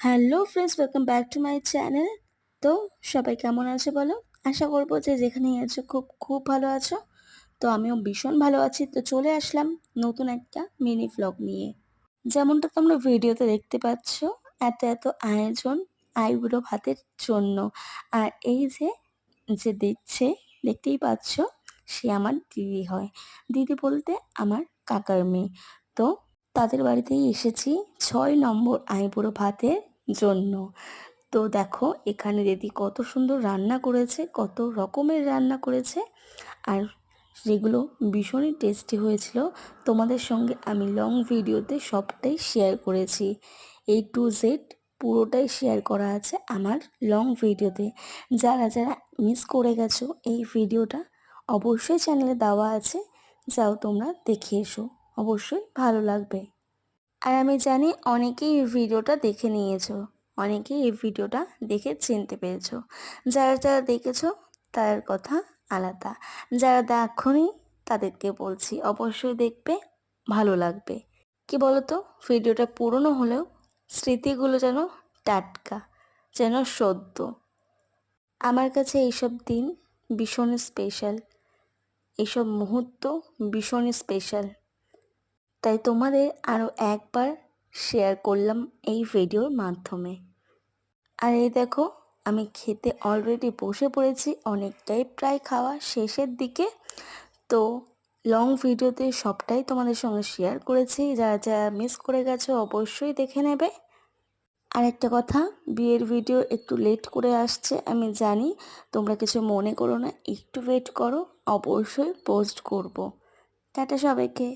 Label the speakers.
Speaker 1: Hello friends, welcome back to my channel. তো সবাই কেমন আছে বলো? আশা করবো যে যেখানেই আছো খুব খুব ভালো আছো। তো আমিও ভীষণ ভালো আছি। তো চলে আসলাম নতুন একটা মিনি ভ্লগ নিয়ে। যেমনটা তোমরা ভিডিওতে দেখতে পাচ্ছ, এত এত আয়োজন আইবুড়ো ভাতের জন্য। আর এই যে যে দিচ্ছে, দেখতেই পাচ্ছ, সে আমার দিদি হয়। দিদি বলতে আমার কাকার মেয়ে। তো তাদের বাড়িতেই এসেছি 6 নম্বর আইবুড়ো ভাতের জন্য। তো দেখো এখানে দিদি কত সুন্দর রান্না করেছে, কত রকমের রান্না করেছে, আর যেগুলো ভীষণই টেস্টি হয়েছিল। তোমাদের সঙ্গে আমি লং ভিডিওতে সবটাই শেয়ার করেছি, A to Z পুরোটাই শেয়ার করা আছে আমার লং ভিডিওতে। যারা যারা মিস করে গেছো এই ভিডিওটা অবশ্যই চ্যানেলে দেওয়া আছে, যাও তোমরা দেখে এসো, অবশ্যই ভালো লাগবে। আর আমি জানি অনেকেই এই ভিডিওটা দেখে নিয়েছো, অনেকেই এই ভিডিওটা দেখে চিনতে পেরেছো। যারা যারা দেখেছো তার কথা আলাদা, যারা দেখোনি তাদেরকে বলছি অবশ্যই দেখবে, ভালো লাগবে। কি বলতো, ভিডিওটা পুরনো হলেও স্মৃতিগুলো যেন টাটকা, যেন সদ্য। আমার কাছে এইসব দিন ভীষণ স্পেশাল, এইসব মুহূর্ত ভীষণ স্পেশাল। তাই তোমাদের আরও একবার শেয়ার করলাম এই ভিডিওর মাধ্যমে। আর এই দেখো আমি খেতে অলরেডি বসে পড়েছি, অনেকটাই প্রায় খাওয়া শেষের দিকে। তো লং ভিডিওতে সবটাই তোমাদের সঙ্গে শেয়ার করেছি, যারা যারা মিস করে গেছো অবশ্যই দেখে নেবে। আর একটা কথা, বিয়ের ভিডিও একটু লেট করে আসছে আমি জানি, তোমরা কিছু মনে করো না, একটু ওয়েট করো, অবশ্যই পোস্ট করব। টাটা সবাইকে।